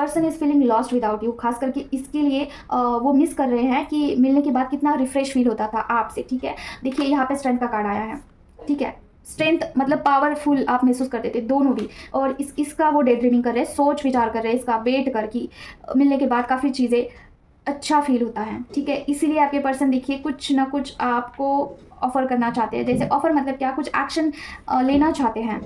Person is feeling lost without you. खास करके इसके लिए वो मिस कर रहे हैं कि मिलने के बाद कितना रिफ्रेश फील होता था आपसे, ठीक है। देखिए यहाँ पे स्ट्रेंथ का कार्ड आया है, ठीक है। स्ट्रेंथ मतलब पावरफुल आप महसूस करते थे दोनों भी, और इसका वो डे ड्रीमिंग कर रहे हैं, सोच विचार कर रहे हैं, इसका वेट कर कि मिलने के बाद काफ़ी चीज़ें अच्छा फील होता है, ठीक है। इसीलिए आपके पर्सन देखिए कुछ ना कुछ आपको ऑफर करना चाहते हैं। जैसे ऑफर मतलब क्या, कुछ एक्शन लेना चाहते हैं।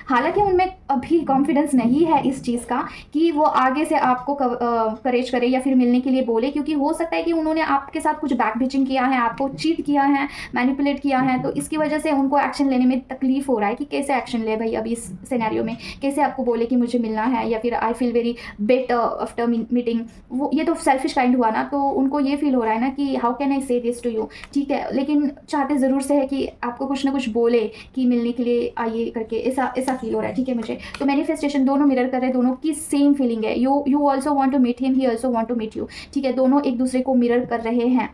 हालांकि उनमें अभी कॉन्फिडेंस नहीं है इस चीज़ का कि वो आगे से आपको करेज करे या फिर मिलने के लिए बोले, क्योंकि हो सकता है कि उन्होंने आपके साथ कुछ बैक बिचिंग किया है, आपको चीट किया है, मैनिपुलेट किया है, तो इसकी वजह से उनको एक्शन लेने में तकलीफ हो रहा है कि कैसे एक्शन ले भाई अभी इस सिनेरियो में, कैसे आपको बोले कि मुझे मिलना है, या फिर I feel very bad after meeting. वो ये तो सेल्फिश काइंड हुआ ना, तो उनको ये फील हो रहा है ना कि हाउ कैन आई से दिस टू यू, ठीक है। लेकिन चाहते ज़रूर से है कि आपको कुछ ना कुछ बोले कि मिलने के लिए आइए करके, ऐसा फील हो रहा है, ठीक है मुझे। तो मैनिफेस्टेशन दोनों मिरर कर रहे हैं, दोनों की सेम फीलिंग है। You also want to meet him, he also want to meet you, ठीक है। दोनों एक दूसरे को मिरर कर रहे हैं।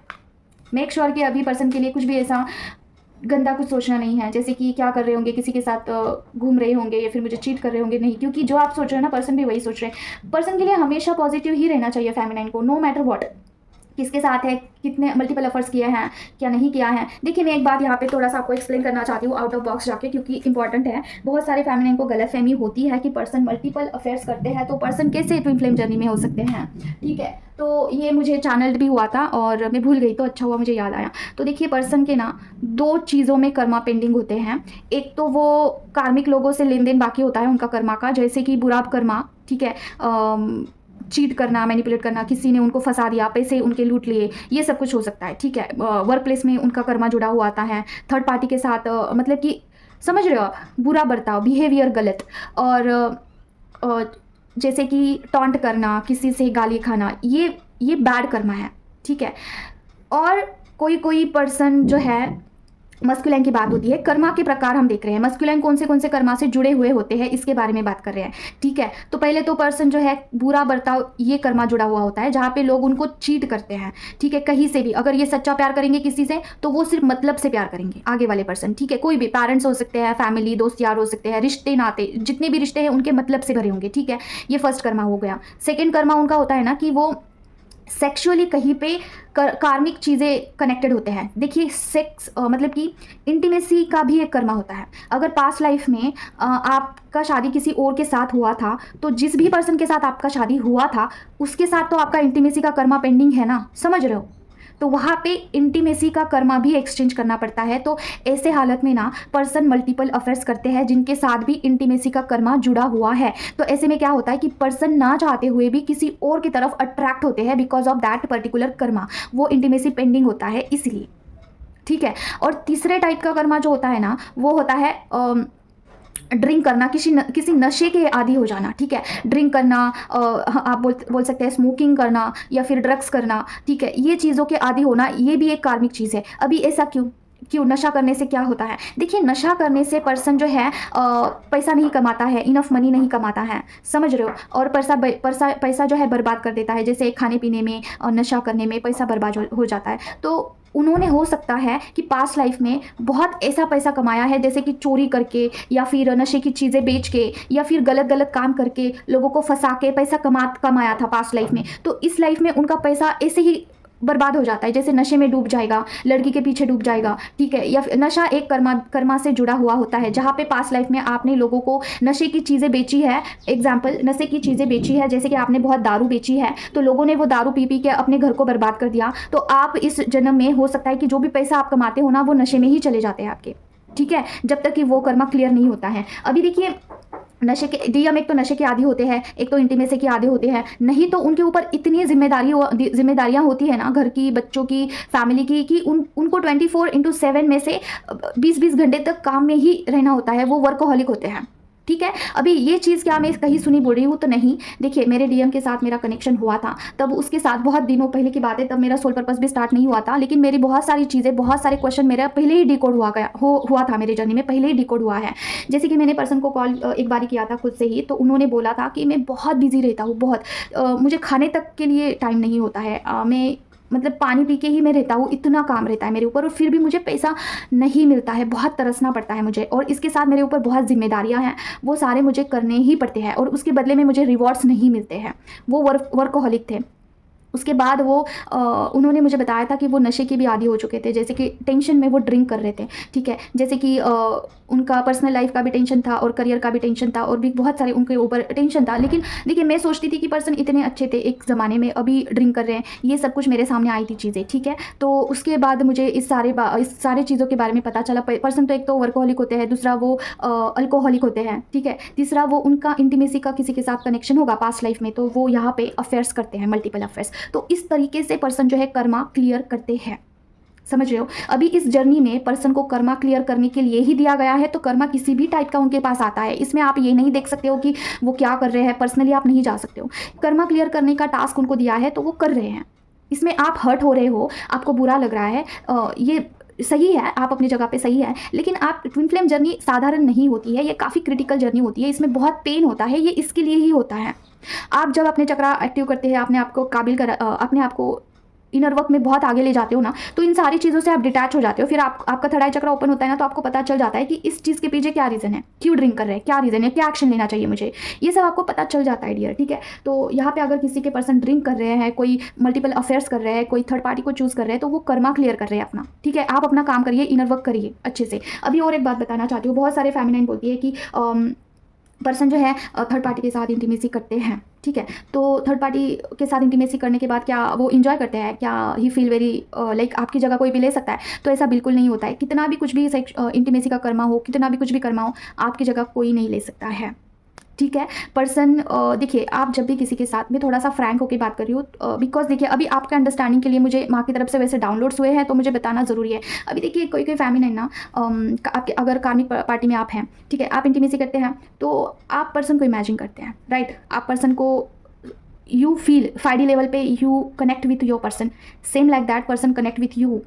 मेक श्योर कि अभी पर्सन के लिए कुछ भी ऐसा गंदा कुछ सोचना नहीं है, जैसे कि क्या कर रहे होंगे, किसी के साथ घूम रहे होंगे या फिर मुझे चीट कर रहे होंगे, नहीं। क्योंकि जो आप सोच रहे हैं ना, पर्सन भी वही सोच रहे हैं। पर्सन के लिए हमेशा पॉजिटिव ही रहना चाहिए फेमिनाइन को, नो मैटर व्हाट, किसके साथ है, कितने मल्टीपल एफर्ट्स किए हैं, क्या नहीं किया है। देखिए मैं एक बात यहाँ पे थोड़ा सा आपको एक्सप्लेन करना चाहती हूँ आउट ऑफ बॉक्स जाके, क्योंकि इंपॉर्टेंट है। बहुत सारे फेमिनिन को गलतफहमी होती है कि पर्सन मल्टीपल अफेयर्स करते हैं तो पर्सन कैसे ट्विन फ्लेम जर्नी में हो सकते हैं, ठीक है। तो ये मुझे चैनल्ड भी हुआ था और मैं भूल गई, तो अच्छा हुआ मुझे याद आया। तो देखिए पर्सन के ना 2 चीज़ों में कर्मा पेंडिंग होते हैं। एक तो वो कार्मिक लोगों से लेन देन बाकी होता है उनका कर्मा का, जैसे कि बुरा कर्मा, ठीक है, चीट करना, मैनिपुलेट करना, किसी ने उनको फंसा दिया, पैसे उनके लूट लिए, ये सब कुछ हो सकता है, ठीक है। वर्क प्लेस में उनका कर्मा जुड़ा हुआ आता है, थर्ड पार्टी के साथ मतलब कि समझ रहे हो आप, बुरा बर्ताव, बिहेवियर गलत, और जैसे कि टॉन्ट करना, किसी से गाली खाना, ये बैड कर्मा है, ठीक है। और कोई पर्सन जो है, मस्कुलाइन की बात होती है, कर्मा के प्रकार हम देख रहे हैं। मस्कुलाइन कौन से कर्मा से जुड़े हुए होते हैं इसके बारे में बात कर रहे हैं, ठीक है। तो पहले तो पर्सन जो है बुरा बर्ताव, ये कर्मा जुड़ा हुआ होता है जहाँ पे लोग उनको चीट करते हैं, ठीक है। कहीं से भी अगर ये सच्चा प्यार करेंगे किसी से तो वो सिर्फ मतलब से प्यार करेंगे आगे वाले पर्सन, ठीक है। कोई भी पेरेंट्स हो सकते हैं, फैमिली, दोस्त यार हो सकते हैं, रिश्ते नाते जितने भी रिश्ते हैं उनके मतलब से भरे होंगे, ठीक है। ये फर्स्ट कर्मा हो गया। सेकेंड कर्मा उनका होता है ना कि वो सेक्सुअली कहीं पे कार्मिक चीज़ें कनेक्टेड होते हैं। देखिए सेक्स मतलब कि इंटीमेसी का भी एक कर्मा होता है। अगर पास्ट लाइफ में आपका शादी किसी और के साथ हुआ था तो जिस भी पर्सन के साथ आपका शादी हुआ था उसके साथ तो आपका इंटीमेसी का कर्मा पेंडिंग है ना, समझ रहे हो। तो वहाँ पे इंटीमेसी का कर्मा भी एक्सचेंज करना पड़ता है। तो ऐसे हालत में ना पर्सन मल्टीपल अफेयर्स करते हैं जिनके साथ भी इंटीमेसी का कर्मा जुड़ा हुआ है। तो ऐसे में क्या होता है कि पर्सन ना चाहते हुए भी किसी और की तरफ अट्रैक्ट होते हैं because of that particular Karma, वो इंटीमेसी पेंडिंग होता है इसलिए, ठीक है। और तीसरे टाइप का कर्मा जो होता है ना वो होता है ड्रिंक करना, किसी नशे के आदी हो जाना, ठीक है। ड्रिंक करना, आप बोल सकते हैं स्मोकिंग करना या फिर ड्रग्स करना, ठीक है। ये चीज़ों के आदी होना ये भी एक कार्मिक चीज़ है। अभी ऐसा क्यों नशा करने से क्या होता है? देखिए नशा करने से पर्सन जो है पैसा नहीं कमाता है, इनफ मनी नहीं कमाता है, समझ रहे हो। और पैसा जो है बर्बाद कर देता है, जैसे खाने पीने में और नशा करने में पैसा बर्बाद हो जाता है। तो उन्होंने हो सकता है कि पास्ट लाइफ में बहुत ऐसा पैसा कमाया है जैसे कि चोरी करके या फिर नशे की चीज़ें बेच के या फिर गलत काम करके लोगों को फंसा के पैसा कमाया था पास्ट लाइफ में। तो इस लाइफ में उनका पैसा ऐसे ही बर्बाद हो जाता है, जैसे नशे में डूब जाएगा, लड़की के पीछे डूब जाएगा, ठीक है। या फिर नशा एक कर्मा से जुड़ा हुआ होता है जहाँ पे पास्ट लाइफ में आपने लोगों को नशे की चीज़ें बेची है। एग्जाम्पल, नशे की चीज़ें बेची है, जैसे कि आपने बहुत दारू बेची है तो लोगों ने वो दारू पी के अपने घर को बर्बाद कर दिया। तो आप इस जन्म में हो सकता है कि जो भी पैसा आप कमाते हो ना वो नशे में ही चले जाते हैं आपके, ठीक है, जब तक कि वो कर्मा क्लियर नहीं होता है। अभी देखिए नशे के डीएम एक तो नशे के आदी होते हैं, एक तो इंटीमेसी के आदी होते हैं, नहीं तो उनके ऊपर इतनी जिम्मेदारियां होती है ना, घर की, बच्चों की, फैमिली की, कि उनको 24/7 में से 20-20 घंटे तक काम में ही रहना होता है। वो वर्कोहॉलिक होते हैं, ठीक है। अभी ये चीज़ क्या मैं कहीं सुनी बोल रही हूँ तो नहीं। देखिए मेरे डीएम के साथ मेरा कनेक्शन हुआ था, तब उसके साथ बहुत दिनों पहले की बात है, तब मेरा सोल पर्पस भी स्टार्ट नहीं हुआ था, लेकिन मेरी बहुत सारी चीज़ें, बहुत सारे क्वेश्चन मेरा पहले ही डिकोड हुआ था, मेरे जर्नी में पहले ही डिकोड हुआ है। जैसे कि मैंने पर्सन को कॉल एक बार किया था खुद से ही, तो उन्होंने बोला था कि मैं बहुत बिजी रहता हूँ, बहुत मुझे खाने तक के लिए टाइम नहीं होता है, मैं मतलब पानी पी के ही मैं रहता हूँ, इतना काम रहता है मेरे ऊपर, और फिर भी मुझे पैसा नहीं मिलता है, बहुत तरसना पड़ता है मुझे, और इसके साथ मेरे ऊपर बहुत जिम्मेदारियां हैं, वो सारे मुझे करने ही पड़ते हैं, और उसके बदले में मुझे रिवॉर्ड्स नहीं मिलते हैं। वो वर्कहोलिक थे। उसके बाद वो उन्होंने मुझे बताया था कि वो नशे के भी आदी हो चुके थे, जैसे कि टेंशन में वो ड्रिंक कर रहे थे, ठीक है, जैसे कि उनका पर्सनल लाइफ का भी टेंशन था और करियर का भी टेंशन था और भी बहुत सारे उनके ऊपर टेंशन था। लेकिन देखिए, मैं सोचती थी कि पर्सन इतने अच्छे थे एक ज़माने में, अभी ड्रिंक कर रहे हैं, ये सब कुछ मेरे सामने आई थी चीज़ें, ठीक है। तो उसके बाद मुझे इस सारे चीज़ों के बारे में पता चला। पर्सन तो एक तो वर्कोहलिक होते हैं, दूसरा वो अल्कोहलिक होते हैं, ठीक है, तीसरा वो उनका इंटीमेसी का किसी के साथ कनेक्शन होगा पास्ट लाइफ में, तो वो यहाँ पे अफेयर्स करते हैं, मल्टीपल अफेयर्स। तो इस तरीके से पर्सन जो है कर्मा क्लियर करते हैं, समझ रहे हो। अभी इस जर्नी में पर्सन को कर्मा क्लियर करने के लिए ही दिया गया है, तो कर्मा किसी भी टाइप का उनके पास आता है। इसमें आप ये नहीं देख सकते हो कि वो क्या कर रहे हैं, पर्सनली आप नहीं जा सकते हो। कर्मा क्लियर करने का टास्क उनको दिया है तो वो कर रहे हैं। इसमें आप हर्ट हो रहे हो, आपको बुरा लग रहा है, ये सही है, आप अपनी जगह पे सही है, लेकिन आप ट्विन फ्लेम जर्नी साधारण नहीं होती है, ये काफ़ी क्रिटिकल जर्नी होती है, इसमें बहुत पेन होता है, ये इसके लिए ही होता है। आप जब अपने चक्रा एक्टिव करते हैं, अपने आप को अपने आप को इनर वर्क में बहुत आगे ले जाते हो ना, तो इन सारी चीज़ों से आप डिटैच हो जाते हो। फिर आपका थर्ड आई चक्रा ओपन होता है ना, तो आपको पता चल जाता है कि इस चीज़ के पीछे क्या रीज़न है, क्यों ड्रिंक कर रहे हैं, क्या रीज़न है, क्या एक्शन लेना चाहिए मुझे, ये सब आपको पता चल जाता है डियर, ठीक है। तो यहाँ पे अगर किसी के पर्सन ड्रिंक कर रहे हैं, कोई मल्टीपल अफेयर्स कर रहे हैं, कोई थर्ड पार्टी को चूज़ कर रहे हैं, तो वो कर्मा क्लियर कर रहे हैं अपना, ठीक है। आप अपना काम करिए, इनर वर्क करिए अच्छे से। अभी और एक बात बताना चाहती हूँ, बहुत सारे फेमिनाइन बोलती है कि पर्सन जो है थर्ड पार्टी के साथ इंटीमेसी करते हैं, ठीक है। तो थर्ड पार्टी के साथ इंटीमेसी करने के बाद क्या वो इन्जॉय करते हैं, क्या ही फील वेरी लाइक आपकी जगह कोई भी ले सकता है, तो ऐसा बिल्कुल नहीं होता है। कितना भी कुछ भी इंटीमेसी का कर्मा हो, कितना भी कुछ भी कर्मा हो, आपकी जगह कोई नहीं ले सकता है, ठीक है। पर्सन देखिए, आप जब भी किसी के साथ में थोड़ा सा फ्रैंक होकर बात कर रही हूँ, बिकॉज देखिए अभी आपके अंडरस्टैंडिंग के लिए मुझे माँ की तरफ से वैसे डाउनलोड्स हुए हैं, तो मुझे बताना ज़रूरी है। अभी देखिए कोई फैमिली ना, आपके अगर कार्मिक पार्टी में आप हैं, ठीक है, आप इंटीमेसी करते हैं, तो आप पर्सन को इमेजिन करते हैं, राइट। आप पर्सन को यू फील 5D लेवल पे, you connect with your person, same like that person connect with you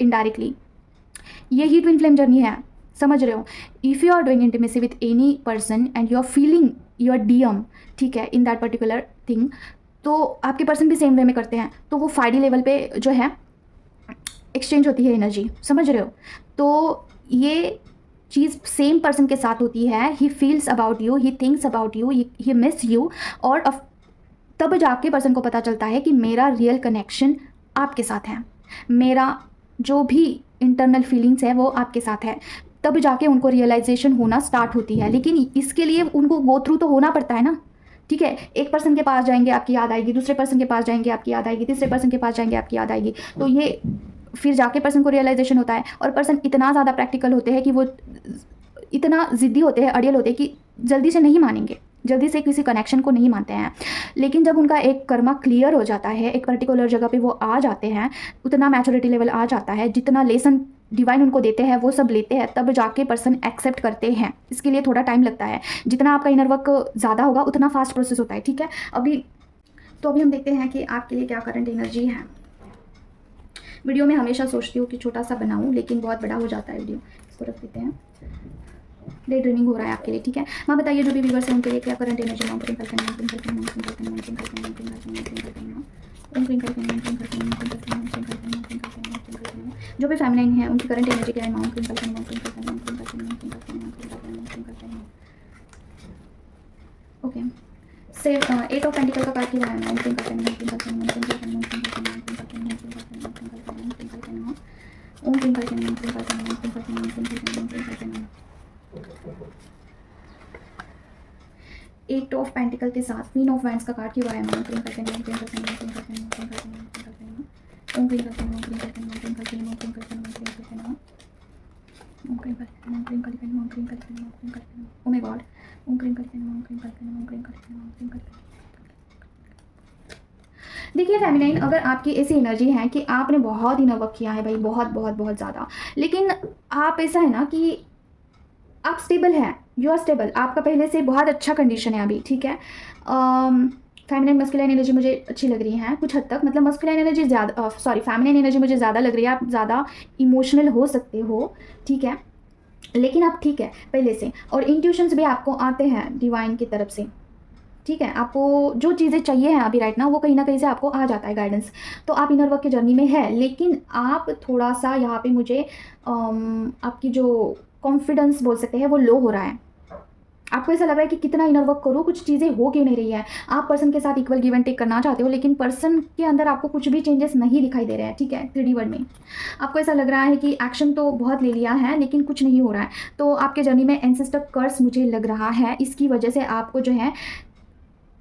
indirectly. यही ट्विन फ्लेम जर्नी है, समझ रहे हो। If you are doing intimacy with any person and you are feeling your DM, ठीक है, in that particular thing, तो आपके person भी सेम वे में करते हैं, तो वो 5D लेवल पे जो है एक्सचेंज होती है एनर्जी, समझ रहे हो। तो ये चीज़ सेम पर्सन के साथ होती है, he feels about you, he thinks about you, he miss you, और तब जाके पर्सन को पता चलता है कि मेरा रियल कनेक्शन आपके साथ है, मेरा जो भी इंटरनल फीलिंग्स है वो आपके साथ है। तब जाके उनको रियलाइजेशन होना स्टार्ट होती है, लेकिन इसके लिए उनको गो थ्रू तो होना पड़ता है ना, ठीक है। एक पर्सन के पास जाएंगे आपकी याद आएगी, दूसरे पर्सन के पास जाएंगे आपकी याद आएगी, तीसरे पर्सन के पास जाएंगे आपकी याद आएगी, तो ये फिर जाके पर्सन को रियलाइजेशन होता है। और पर्सन इतना ज़्यादा प्रैक्टिकल होते हैं कि वो इतना ज़िद्दी होते हैं, अड़ियल होते हैं कि जल्दी से नहीं मानेंगे, जल्दी से किसी कनेक्शन को नहीं मानते हैं। लेकिन जब उनका एक कर्मा क्लियर हो जाता है, एक पर्टिकुलर जगह पे वो आ जाते हैं, उतना मैच्योरिटी लेवल आ जाता है, जितना लेसन डिवाइन उनको देते हैं वो सब लेते हैं, तब जाके पर्सन एक्सेप्ट करते हैं। इसके लिए थोड़ा टाइम लगता है, जितना आपका इनर वर्क ज़्यादा होगा उतना फास्ट प्रोसेस होता है, ठीक है। अभी हम देखते हैं कि आपके लिए क्या करंट एनर्जी है। वीडियो में हमेशा सोचती हूँ कि छोटा सा बनाऊँ, लेकिन बहुत बड़ा हो जाता है वीडियो, इसको रख देते हैं। डे ड्रीमिंग हो रहा है आपके लिए, ठीक है। माँ बताइए जो भी व्यूअर्स हैं उनके लिए क्या करंट एनर्जी जो भी फेमिनाइन है उनकी करंट एनर्जी क्या है। ओके, से 8 ऑफ पेंटिकल का कार्ड की है। एट ऑफ पेंटिकल के साथ क्वीन ऑफ वैंड्स का कार्ड क्यों आया है। ओ माय गॉड, देखिए फेमिनाइन, अगर आपकी ऐसी एनर्जी है कि आपने बहुत इनर वर्क किया है भाई, बहुत बहुत बहुत ज़्यादा, लेकिन आप ऐसा है ना कि आप स्टेबल हैं, यू आर स्टेबल, आपका पहले से बहुत अच्छा कंडीशन है अभी, ठीक है। फेमिनाइन मस्कुलाइन एनर्जी मुझे अच्छी लग रही है कुछ हद तक, मतलब मस्कुलाइन एनर्जी ज़्यादा, सॉरी फेमिनाइन एनर्जी मुझे ज़्यादा लग रही है। आप ज़्यादा इमोशनल हो सकते हो, ठीक है, लेकिन आप ठीक है पहले से, और इंट्यूशंस भी आपको आते हैं डिवाइन की तरफ से, ठीक है, आपको जो चीज़ें चाहिए हैं अभी राइट ना, वो कहीं न कहीं से आपको आ जाता है गाइडेंस। तो आप इनर वर्क की जर्नी में है, लेकिन आप थोड़ा-सा यहाँ पे मुझे आपकी जो कॉन्फिडेंस बोल सकते हैं वो लो हो रहा है। आपको ऐसा लग रहा है कि कितना इनर वर्क करूँ, कुछ चीज़ें हो क्यों नहीं रही है। आप पर्सन के साथ इक्वल गिव एंड टेक करना चाहते हो, लेकिन पर्सन के अंदर आपको कुछ भी चेंजेस नहीं दिखाई दे रहे हैं, ठीक है, 3D वर्ल्ड में। आपको ऐसा लग रहा है कि एक्शन तो बहुत ले लिया है, लेकिन कुछ नहीं हो रहा है। तो आपके जर्नी में एंसेस्टर कर्स मुझे लग रहा है, इसकी वजह से आपको जो है,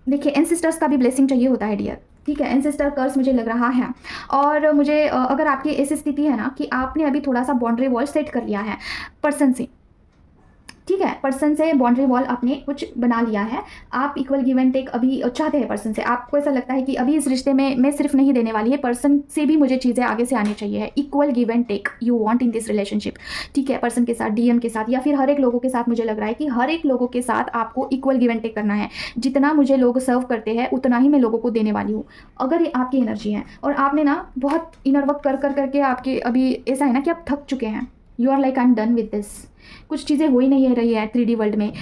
देखिए एंसेस्टर्स का भी ब्लेसिंग चाहिए होता है डियर, ठीक है, एंसेस्टर कर्स मुझे लग रहा है। और मुझे अगर आपकी ऐसी स्थिति है ना कि आपने अभी थोड़ा सा बाउंड्री वॉल सेट कर लिया है पर्सन से, ठीक है, पर्सन से बाउंड्री वॉल आपने कुछ बना लिया है, आप इक्वल गिव एंड टेक अभी चाहते हैं पर्सन से। आपको ऐसा लगता है कि अभी इस रिश्ते में मैं सिर्फ नहीं देने वाली है, पर्सन से भी मुझे चीज़ें आगे से आनी चाहिए। Equal give and take you want in this relationship, ठीक है, पर्सन के साथ, डीएम के साथ, या फिर हर एक लोगों के साथ। मुझे लग रहा है कि हर एक लोगों के साथ आपको इक्वल गिव एंड टेक करना है। जितना मुझे लोग सर्व करते हैं उतना ही मैं लोगों को देने वाली हूँ, अगर ये आपकी एनर्जी है। और आपने ना बहुत इनर वर्क कर करके आपके अभी ऐसा है ना कि आप थक चुके हैं। You are like I am done with this, कुछ चीज़ें हो ही नहीं रही है 3D वर्ल्ड में,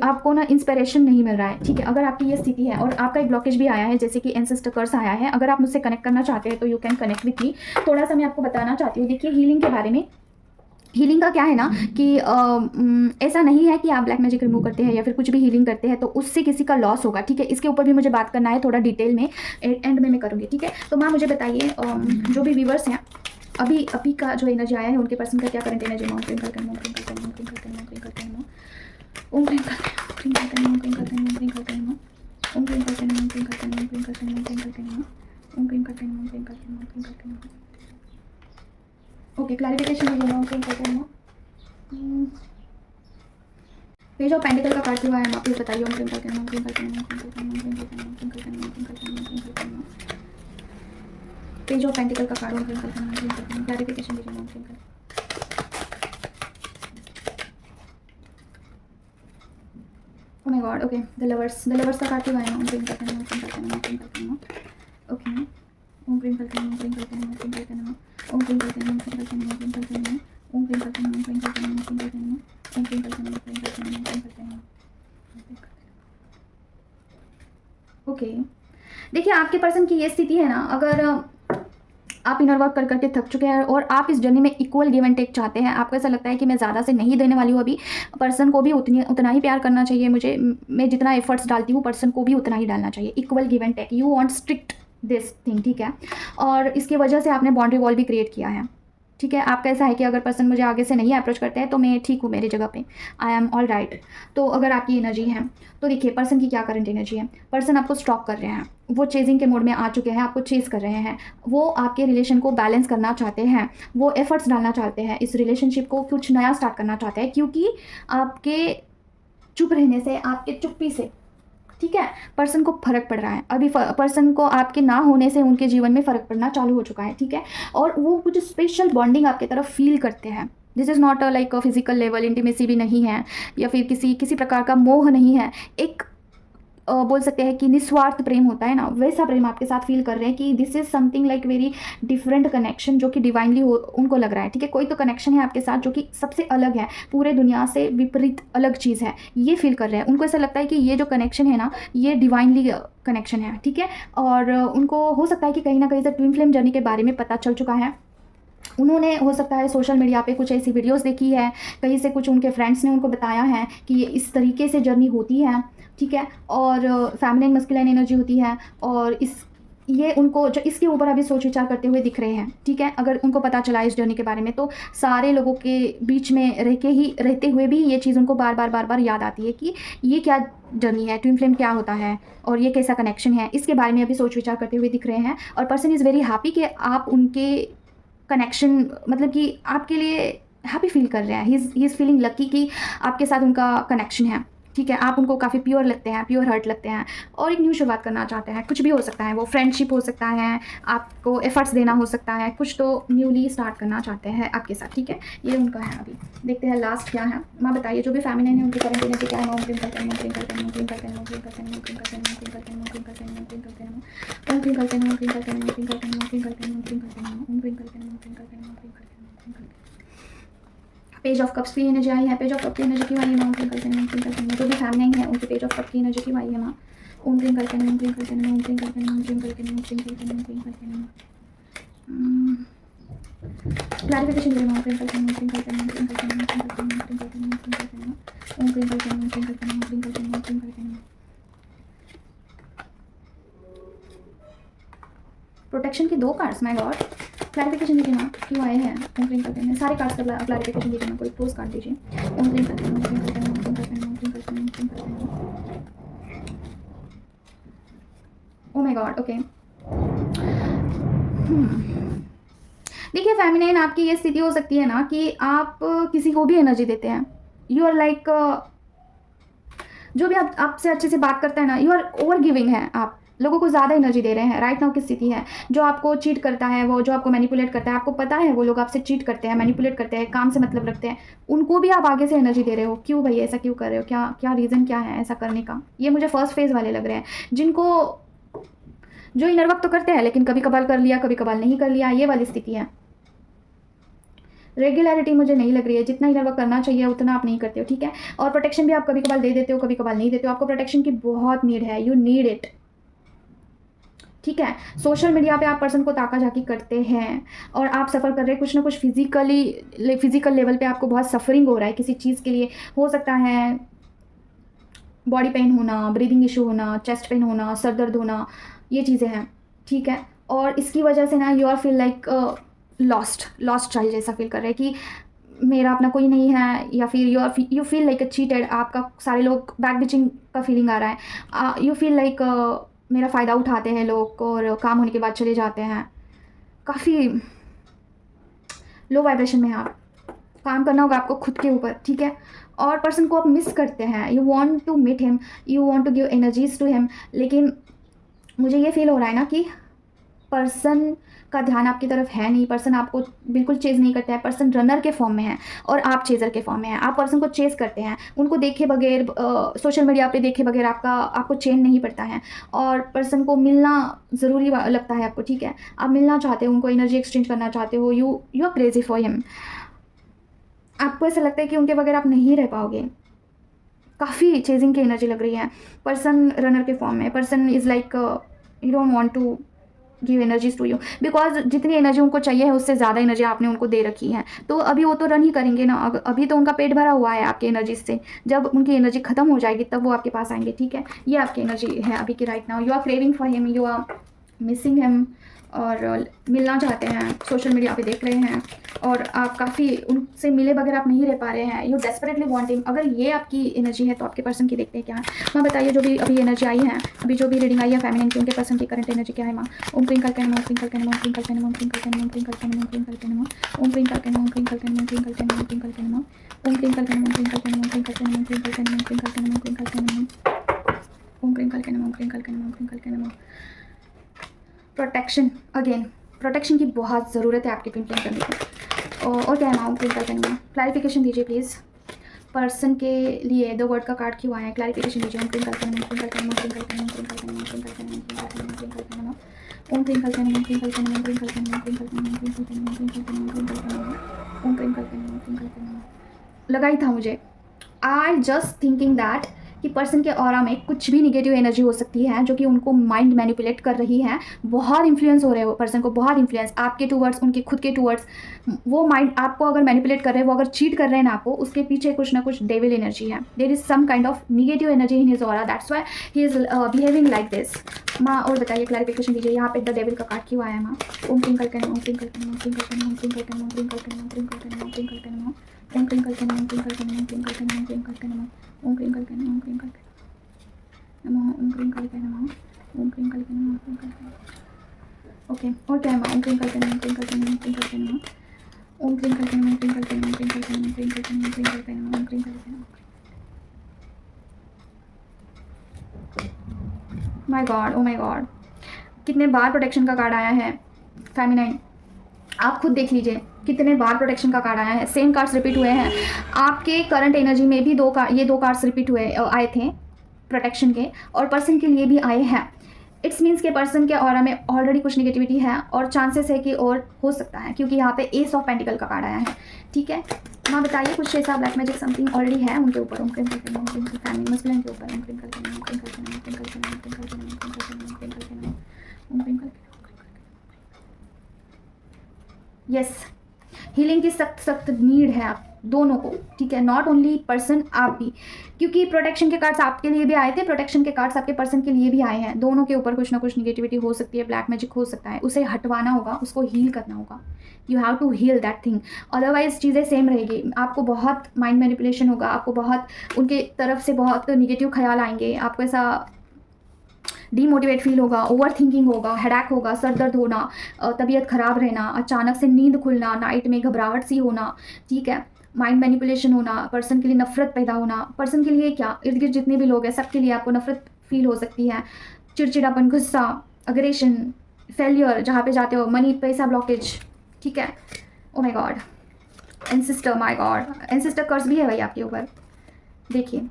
आपको ना इंस्पिरेशन नहीं मिल रहा है, ठीक है। अगर आपकी ये स्थिति है और आपका एक ब्लॉकेज भी आया है, जैसे कि एंसेस्टर कर्स आया है, अगर आप मुझसे कनेक्ट करना चाहते हैं तो you can connect with me. थोड़ा सा मैं आपको बताना चाहती हूँ, देखिए हीलिंग के बारे में। हीलिंग का क्या है ना कि ऐसा नहीं है कि आप ब्लैक मैजिक रिमूव करते हैं या फिर कुछ भी हीलिंग करते हैं तो उससे किसी का लॉस होगा, ठीक है। इसके ऊपर भी मुझे बात करना है थोड़ा डिटेल में, एंड में मैं करूँगी, ठीक है। तो माँ मुझे बताइए, जो भी व्यूवर्स हैं, अभी का जो एनर्जी आया है उनके पर्सन का क्या करंट एनर्जी है। ओम क्रीम करते हैं, ओम क्रीम करते हैं, ओम क्रीम करते हैं, ओम क्रीम करते हैं, ओम क्रीम करते हैं, ओम क्रीम करते हैं, ओम क्रीम करते हैं, ओम क्रीम करते हैं, ओम क्रीम करते हैं, ओम क्रीम करते हैं, ओम क्रीम करते हैं, ओम क्रीम करते हैं, ओम क्रीम करते हैं, ओम क्रीम करते हैं, ओम क्रीम करते हैं। ओके, क्लैरिफिकेशन दीजिए, ओम क्रीम करते हैं। पेज ऑफ पेंटिकल का कार्ड क्यों आया, आप बताइए। ओम क्रीम करते हैं, ओम क्रीम करते हैं, ओम क्रीम करते हैं, ओम क्रीम करते हैं, ओम क्रीम करते हैं, ओम क्रीम करते हैं, ओम क्रीम करते हैं। पेज ऑफ पेंटिकल का कार्ड, ओम क्रीम करते हैं, ओम क्रीम करते हैं, क्लैरिफिकेशन दीजिए, ओम क्रीम करते हैं। Oh my God, okay, the lovers का कार्ड क्यों आया, ओम क्रीम करते हैं, ओम क्रीम करते हैं, ओम क्रीम करते हैं। ओके, ओम क्रीम करते हैं, ओम क्रीम करते हैं, ओम क्रीम करते हैं, ओम क्रीम करते हैं, ओम क्रीम करते हैं, ओम क्रीम करते हैं, ओम क्रीम करते हैं, ओम क्रीम करते हैं, ओम क्रीम करते हैं, ओम क्रीम करते हैं, ओम क्रीम करते हैं, ओम क्रीम करते हैं। ओके, देखिए आपके पर्सन की ये स्थिति है ना, अगर आप इनर वर्क कर करके थक चुके हैं और आप इस जर्नी में इक्वल गिव एंड टेक चाहते हैं, आपको ऐसा लगता है कि मैं ज़्यादा से नहीं देने वाली हूँ, अभी पर्सन को भी उतना ही प्यार करना चाहिए मुझे, मैं जितना एफर्ट्स डालती हूँ पर्सन को भी उतना ही डालना चाहिए। Equal give and take, you want strict this thing, ठीक है। और इसकी वजह से आपने बाउंड्री वॉल भी क्रिएट किया है, ठीक है। आपका ऐसा है कि अगर पर्सन मुझे आगे से नहीं अप्रोच करते हैं तो मैं ठीक हूँ मेरी जगह पे, आई एम ऑल राइट। तो अगर आपकी एनर्जी है तो देखिए पर्सन की क्या करंट एनर्जी है। पर्सन आपको स्टॉक कर रहे हैं, वो चेजिंग के मोड में आ चुके हैं, आपको चेज कर रहे हैं, वो आपके रिलेशन को बैलेंस करना चाहते हैं, वो एफर्ट्स डालना चाहते हैं, इस रिलेशनशिप को कुछ नया स्टार्ट करना चाहते हैं, क्योंकि आपके चुप रहने से, आपके चुप्पी से, ठीक है, पर्सन को फर्क पड़ रहा है। अभी पर्सन को आपके ना होने से उनके जीवन में फ़र्क पड़ना चालू हो चुका है, ठीक है। और वो कुछ स्पेशल बॉन्डिंग आपके तरफ फील करते हैं। This is not like physical level intimacy भी नहीं है, या फिर किसी प्रकार का मोह नहीं है, एक बोल सकते हैं कि निस्वार्थ प्रेम होता है ना, वैसा प्रेम आपके साथ फील कर रहे हैं कि this is something like very different connection, जो कि डिवाइनली हो उनको लग रहा है, ठीक है। कोई तो कनेक्शन है आपके साथ जो कि सबसे अलग है, पूरे दुनिया से विपरीत अलग चीज़ है, ये फील कर रहे हैं। उनको ऐसा लगता है कि ये जो कनेक्शन है ना, ये डिवाइनली कनेक्शन है, ठीक है। और उनको हो सकता है कि कहीं ना कहीं से ट्विन फ्लेम जर्नी के बारे में पता चल चुका है। उन्होंने हो सकता है सोशल मीडिया पे कुछ ऐसी वीडियोस देखी है, कहीं से कुछ उनके फ्रेंड्स ने उनको बताया है कि ये इस तरीके से जर्नी होती है, ठीक है। और फेमिनिन मस्कुलिन एनर्जी होती है, और ये उनको जो इसके ऊपर अभी सोच विचार करते हुए दिख रहे हैं, ठीक है। अगर उनको पता चला इस जर्नी के बारे में तो सारे लोगों के बीच में रहते हुए भी ये चीज़ उनको बार बार याद आती है कि ये क्या जर्नी है, ट्विन फ्लेम क्या होता है और ये कैसा कनेक्शन है, इसके बारे में अभी सोच विचार करते हुए दिख रहे हैं। और पर्सन इज़ वेरी हैप्पी कि आप उनके कनेक्शन, मतलब कि आपके लिए हैप्पी फील कर रहे हैं। ही इज़ फीलिंग लकी कि आपके साथ उनका कनेक्शन है, ठीक है। आप उनको काफ़ी प्योर लगते हैं, प्योर हार्ट लगते हैं, और एक न्यू शुरुआत करना चाहते हैं। कुछ भी हो सकता है, वो फ्रेंडशिप हो सकता है, आपको एफर्ट्स देना हो सकता है, कुछ तो न्यूली स्टार्ट करना चाहते हैं आपके साथ, ठीक है। ये उनका है। अभी देखते हैं लास्ट क्या है। माँ बताइए, जो भी फेमिनिन है उनकी करंट एनर्जी क्या है। ओम क्रीम करते हैं, ओम क्रीम करते हैं, ओम क्रीम करते हैं, ओम क्रीम करते हैं, ओम क्रीम करते हैं, ओम क्रीम करते हैं, ओम क्रीम करते हैं, ओम क्रीम करते हैं, ओम क्रीम करते हैं, ओम क्रीम करते हैं, ओम क्रीम करते हैं, ओम क्रीम करते हैं, ओम क्रीम करते हैं, ओम क्रीम करते हैं, ओम क्रीम करते हैं, ओम क्रीम करते हैं, ओम क्रीम करते हैं। पेज ऑफ कप्स की एनर्जी आई है। पेज ऑफ कप की एनर्जी क्यों आई है माँ। ओम क्रीम करते हैं, ओम क्रीम करते हैं। जो भी फैमिली है उनके पेज ऑफ कप की एनर्जी क्यों आई है माँ। ओम ट्विंकल कैन ओम ट्विंकल कैन ओम ट्विंकल कैन ओम ट्विंकल कैन ओम ट्विंकल कैन ओम ट्विंकल कैन क्लैरिफिकेशन दे रहा हूँ। ट्विंकल कैन ओम ट्विंकल कैन ओम ट्विंकल कैन ओम ट्विंकल कैन ओम ट्विंकल कैन ओम ट्विंकल कैन ओम ट्विंकल कैन ओम ट्विंकल कैन ओम ट्विंकल कैन ओम ट्विंकल कैन प्रोटेक्शन के 2 कार्ड्स। माय गॉड, क्लैरिफिकेशन दीजिए ना, क्यों आए हैं ओम ट्विंकल कैन। सारे कार्ड्स का क्लैरिफिकेशन दीजिए ना, कोई पोस्ट कार्ड दीजिए। ओम ट्विंकल कैन ओम ट्विंकल कैन ओम ट्विंकल कैन ओम ट्विंकल कैन ओम ट्विंकल कैन। Oh my god, okay. देखिए फेमिनाइन, आपकी ये स्थिति हो सकती है ना कि आप किसी को भी एनर्जी देते हैं। यू आर लाइक, जो भी आप आपसे अच्छे से बात करता है ना, यू आर ओवर गिविंग है, आप लोगों को ज़्यादा एनर्जी दे रहे हैं। राइट नाउ की स्थिति है, जो आपको चीट करता है, वो जो आपको मैनिपुलेट करता है, आपको पता है वो लोग आपसे चीट करते हैं, मैनिपुलेट करते हैं, काम से मतलब रखते हैं, उनको भी आप आगे से एनर्जी दे रहे हो। क्यों भाई, ऐसा क्यों कर रहे हो? क्या क्या रीज़न क्या है ऐसा करने का? ये मुझे फर्स्ट फेज़ वाले लग रहे हैं, जिनको जो इनर वर्क तो करते हैं लेकिन कभी कभार कर लिया, कभी कभार नहीं कर लिया, ये वाली स्थिति है। रेगुलरिटी मुझे नहीं लग रही है, जितना इनर वर्क करना चाहिए उतना आप नहीं करते हो, ठीक है। और प्रोटेक्शन भी आप कभी कभार दे देते हो, कभी कभार नहीं देते हो। आपको प्रोटेक्शन की बहुत नीड है, यू नीड इट, ठीक है। सोशल मीडिया पे आप पर्सन को ताका झाकी करते हैं और आप सफ़र कर रहे हैं, कुछ ना कुछ फिजिकल लेवल पे आपको बहुत सफरिंग हो रहा है किसी चीज़ के लिए। हो सकता है बॉडी पेन होना, ब्रीदिंग इशू होना, चेस्ट पेन होना, सर दर्द होना, ये चीज़ें हैं, ठीक है। और इसकी वजह से ना you are feel like lost child जैसा फील कर रहे हैं कि मेरा अपना कोई नहीं है, या फिर यू फील लाइक चीटेड। आपका सारे लोग बैक बिचिंग का फीलिंग आ रहा है। यू फील लाइक मेरा फ़ायदा उठाते हैं लोग और काम होने के बाद चले जाते हैं। काफ़ी लो वाइब्रेशन में आप काम करना होगा आपको खुद के ऊपर, ठीक है। और पर्सन को आप मिस करते हैं, you want to meet him, you want to give energies to him, लेकिन मुझे ये फील हो रहा है ना कि पर्सन का ध्यान आपकी तरफ है नहीं। पर्सन आपको बिल्कुल चेज़ नहीं करता है। पर्सन रनर के फॉर्म में है और आप चेज़र के फॉर्म में हैं। आप पर्सन को चेज़ करते हैं, उनको देखे बगैर, सोशल मीडिया पे देखे बगैर आपको चैन नहीं पड़ता है। और पर्सन को मिलना ज़रूरी लगता है आपको, ठीक है। आप मिलना चाहते हो, उनको एनर्जी एक्सचेंज करना चाहते हो। You are crazy for him. आपको ऐसा लगता है कि उनके बगैर आप नहीं रह पाओगे। काफ़ी चेजिंग की एनर्जी लग रही है। पर्सन रनर के फॉर्म में, person is like you don't want to give energies to you, because जितनी एनर्जी उनको चाहिए है उससे ज़्यादा एनर्जी आपने उनको दे रखी है। तो अभी वो तो रन ही करेंगे ना, अभी तो उनका पेट भरा हुआ है आपकी एनर्जी से। जब उनकी एनर्जी खत्म हो जाएगी तब वो आपके पास आएंगे, ठीक है। ये आपकी एनर्जी है अभी की right now. You are craving for him, you are missing him और मिलना चाहते हैं, सोशल मीडिया पे देख रहे हैं और आप काफ़ी उनसे मिले बगैर आप नहीं रह पा रहे हैं। You desperately want him. अगर ये आपकी एनर्जी है तो आपके पर्सन की देखते हैं क्या है। माँ बताइए, जो भी अभी एनर्जी आई है, अभी जो भी रीडिंग आई है फेमिनिन की, उनके पर्सन की करंट एनर्जी क्या है माँ। ओम ट्विंकल कैन ओम ट्विंकल कैन ओम ट्विंकल कैन ओम ट्विंकल कैन ओम ट्विंकल कैन ओम ट्विंकल कैन ओम ट्विंकल कैन ओम ट्विंकल कैन ओम ट्विंकल कैन ओम ट्विंकल कैन ओम ट्विंकल कैन ओम ट्विंकल कैन ओम ट्विंकल कैन ओम ट्विंकल कैन ओम ट्विंकल कैन ओम ट्विंकल कैन ओम ट्विंकल कैन ओम ट्विंकल कैन ओम ट्विंकल कैन ओम। प्रोटेक्शन, अगेन प्रोटेक्शन की बहुत ज़रूरत है आपकी ट्विंकलिंग करने की। और क्या है माँ ट्विंकल करने में? क्लैरिफिकेशन दीजिए प्लीज़। पर्सन के लिए 2 वर्ड का कार्ड क्यों आया है? क्लैरिफिकेशन दीजिए। ओम ट्विंकल करने में, ट्विंकल करने में, ट्विंकल करने में, ट्विंकल करने में, ट्विंकल करने में, ट्विंकल करने में, ट्विंकल करने में, ओम ट्विंकल करने में, ट्विंकल करने में, ट्विंकल करने में, ट्विंकल करने में, ट्विंकल करने में, ट्विंकल करने में, ट्विंकल करने में, ओम ट्विंकल करने में, ट्विंकल करने में। लगा ही था मुझे। आई जस्ट थिंकिंग दैट कि पर्सन के ऑरा में कुछ भी निगेटिव एनर्जी हो सकती है जो कि उनको माइंड मैनिपुलेट कर रही है। बहुत इन्फ्लुएंस हो रहे हो पर्सन को, बहुत इन्फ्लुएंस आपके टूवर्ड्स, उनके खुद के टूवर्ड्स। वो माइंड आपको अगर मैनिपुलेट कर रहे हैं, वो अगर चीट कर रहे हैं ना आपको, उसके पीछे कुछ ना कुछ डेविल एनर्जी है। There is some kind of negative energy in his aura, that's why he is behaving like this. माँ और बताइए, क्लैरिफिकेशन दीजिए। यहाँ पे द डेविल का कार्ड क्यों आया माँ? ओम ट्विंकल कैन ओम ट्विंकल कैन ओम ट्विंकल कैन ओम ट्विंकल कैन ओम ट्विंकल कैन ओम ट्विंकल कैन ओम ट्विंकल कैन ओम ट्विंकल कैन ओम ट्विंकल कैन ओम ट्विंकल कैन ओम ट्विंकल कैन ओम ट्विंकल कैन ओम ट्विंकल कैन नमः ओम ट्विंकल कैन नमः ओम ट्विंकल कैन नमः ट्विंकल कैन। ओके, और क्या है माँ? ओम ट्विंकल कैन ओम ट्विंकल कैन ओम ट्विंकल कैन नमः ओम ट्विंकल कैन ओम ट्विंकल कैन ओम ट्विंकल कैन ओम ट्विंकल कैन ओम ट्विंकल कैन ओम twinkle can. My god, oh my god, कितने बार प्रोटेक्शन का कार्ड आया है फेमिनाइन। आप खुद देख लीजिए कितने बार प्रोटेक्शन का कार्ड आया है। सेम कार्ड्स रिपीट हुए हैं आपके करंट एनर्जी में भी। ये दो कार्ड्स रिपीट हुए आए थे प्रोटेक्शन के, और पर्सन के लिए भी आए हैं। इट्स मीन्स के पर्सन के ऑरा में ऑलरेडी कुछ नेगेटिविटी है और चांसेस है कि और हो सकता है, क्योंकि यहाँ पे एस ऑफ पेंटिकल का कार्ड आया है। ठीक है, माँ बताइए कुछ ऐसा ब्लैक मैजिक समथिंग ऑलरेडी है उनके ऊपर, उनके फैमिली मसलन के ऊपर। यस, हीलिंग की सख्त नीड है आप दोनों को। ठीक है, नॉट ओनली पर्सन, आप भी, क्योंकि प्रोटेक्शन के कार्ड्स आपके लिए भी आए थे, प्रोटेक्शन के कार्ड्स आपके पर्सन के लिए भी आए हैं। दोनों के ऊपर कुछ ना कुछ निगेटिविटी हो सकती है, ब्लैक मैजिक हो सकता है, उसे हटवाना होगा, उसको हील करना होगा। You have to heal that thing, otherwise चीज़ें सेम रहेगी। आपको बहुत माइंड मैनिपुलेशन होगा, आपको बहुत उनके तरफ से बहुत निगेटिव ख्याल आएंगे, आपको ऐसा डीमोटिवेट फील होगा, ओवर थिंकिंग होगा, हेडेक होगा, सर दर्द होना, तबीयत खराब रहना, अचानक से नींद खुलना, नाइट में घबराहट सी होना। ठीक है, माइंड मैनिपुलेशन होना, पर्सन के लिए नफरत पैदा होना। पर्सन के लिए क्या, इर्द गिर्द जितने भी लोग हैं सबके लिए आपको नफरत फील हो सकती है, चिड़चिड़ापन, गुस्सा, अग्रेशन, फेलियर जहाँ पे जाते हो, मनी पैसा ब्लॉकेज। ठीक है, oh my god, ancestor, my god, ancestor curse भी है भाई आपके ऊपर। देखिए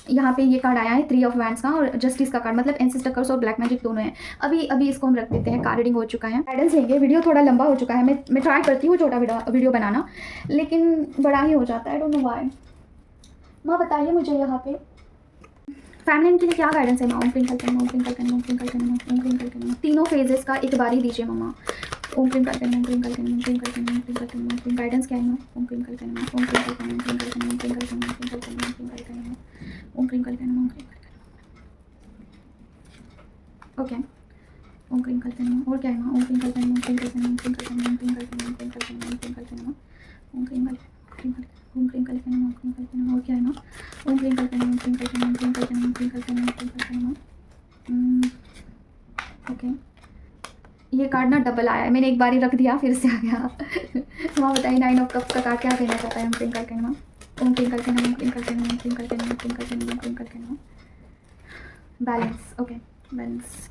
यहाँ पे ये कार्ड आया है 3 ऑफ वैंड्स का और जस्टिस का कार्ड, मतलब एंसेस्टर कर्स और ब्लैक मैजिक दोनों हैं। अभी इसको हम रख देते हैं, कार्ड रीडिंग हो चुका है, गाइडेंस लेंगे। वीडियो थोड़ा लंबा हो चुका है, मैं ट्राई करती हूँ छोटा वीडियो बनाना, लेकिन बड़ा ही हो जाता है, आई डोंट नो व्हाई। माँ बताइए मुझे यहाँ पे फैमिली के लिए क्या गाइडेंस है। माँ ओम ट्विंकल करना, ओम ट्विंकल करना, ओम ट्विंकल करना, ओम ट्विंकल करना, तीनों फेजेस का एक बार ही दीजिए मम्मा। ओम ट्विंकल करना, ओम ट्विंकल करना, ओम ट्विंकल करना, ओम ट्विंकल करना, ओम गाइडेंस क्या है माँ। ओम ट्विंकल करना, ओम ट्विंकल करना, ओम ट्विंकल करना, ओम ट्विंकल करना, ओम ट्विंकल करना, ओम ट्विंकल करना, ओम ट्विंकल करना, ओम ट्विंकल। ओके, ओम ट्विंकल करना, और क्या है माँ। ओम ट्विंकल करना, ओम ट्विंकल करना, ओम ट्विंकल करना, ओम ट्विंकल करना, ओम ट्विंकल करना, ओम ट्विंकल करना, ओम ट्विंकल, ओम ट्विंकल करना, ओम ट्विंकल करना, और क्या है माँ। ओम ट्विंकल करना, ओम ट्विंकल करना, ओम ट्विंकल करना, ओम ट्विंकल करना, ओम ट्विंकल करना। ओके, ये कार्ड ना डबल आया है, मैंने एक बार ही रख दिया फिर से आ गया। वहाँ बताइए 9 ऑफ कप्स का कार्ड क्या कहना चाहता है। ओम ट्विंकल करना, ओम ट्विंकल करना, ओम ट्विंकल करना, ओम ट्विंकल करना, ओम ट्विंकल करना, ओम ट्विंकल करना। बैलेंस, ओके, बैलेंस,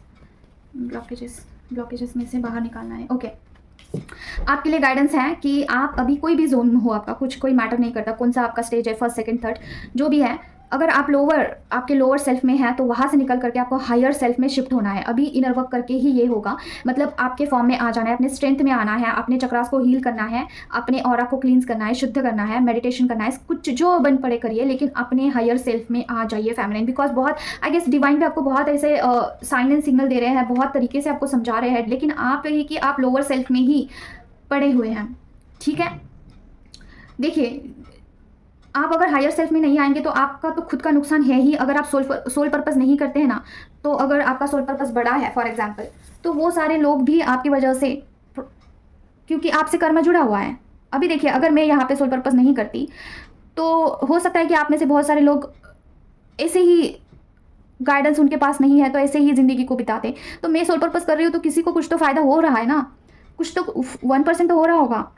ब्लॉकेजेस में से बाहर निकालना है। ओके, आपके लिए गाइडेंस है कि आप अभी कोई भी जोन में हो, आपका कुछ कोई मैटर नहीं करता कौन सा आपका स्टेज है, फर्स्ट सेकंड थर्ड जो भी है। अगर आप आपके लोअर सेल्फ में है तो वहाँ से निकल करके आपको हायर सेल्फ में शिफ्ट होना है। अभी इनर वर्क करके ही ये होगा, मतलब आपके फॉर्म में आ जाना है, अपने स्ट्रेंथ में आना है, अपने चक्रास को हील करना है, अपने ऑरा को क्लींस करना है, शुद्ध करना है, मेडिटेशन करना है, कुछ जो बन पड़े करिए, लेकिन अपने हायर सेल्फ में आ जाइए फैमिली। बिकॉज बहुत आई गेस डिवाइन भी आपको बहुत ऐसे साइन एंड सिग्नल दे रहे हैं, बहुत तरीके से आपको समझा रहे हैं, लेकिन आप यही कि आप लोअर सेल्फ में ही पड़े हुए हैं। ठीक है, देखिए आप अगर हायर सेल्फ में नहीं आएंगे तो आपका तो खुद का नुकसान है ही। अगर आप सोल पर्पस नहीं करते हैं ना, तो अगर आपका सोल पर्पस बड़ा है फॉर एग्जांपल, तो वो सारे लोग भी आपकी वजह से, क्योंकि आपसे कर्म जुड़ा हुआ है। अभी देखिए अगर मैं यहाँ पे सोल पर्पस नहीं करती तो हो सकता है कि आप में से बहुत सारे लोग ऐसे ही, गाइडेंस उनके पास नहीं है तो ऐसे ही ज़िंदगी को बिताते। तो मैं सोल पर्पस कर रही हूँ तो किसी को कुछ तो फ़ायदा हो रहा है ना, कुछ तो 1% तो हो रहा होगा।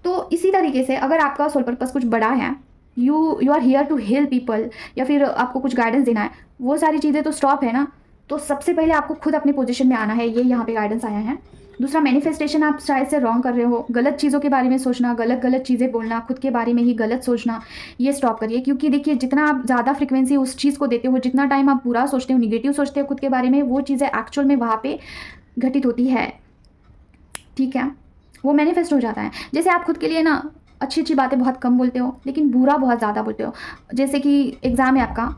तो इसी तरीके से अगर आपका सोल पर्पस कुछ बड़ा है, you are here to help people, या फिर आपको कुछ गाइडेंस देना है, वो सारी चीज़ें तो स्टॉप है ना। तो सबसे पहले आपको खुद अपने पोजीशन में आना है, ये यहाँ पे गाइडेंस आया है। दूसरा, मैनिफेस्टेशन आप शायद से रॉन्ग कर रहे हो, गलत चीज़ों के बारे में सोचना, गलत चीज़ें बोलना, खुद के बारे में ही गलत सोचना, ये स्टॉप करिए। क्योंकि देखिए जितना आप ज़्यादा फ्रिक्वेंसी उस चीज़ को देते हो, जितना टाइम आप बुरा सोचते हो, निगेटिव सोचते हो खुद के बारे में, वो चीज़ें एक्चुअल में वहाँ पे घटित होती है। ठीक है, वो मैनिफेस्ट हो जाता है। जैसे आप खुद के लिए ना अच्छी बातें बहुत कम बोलते हो, लेकिन बुरा बहुत ज़्यादा बोलते हो। जैसे कि एग्ज़ाम है आपका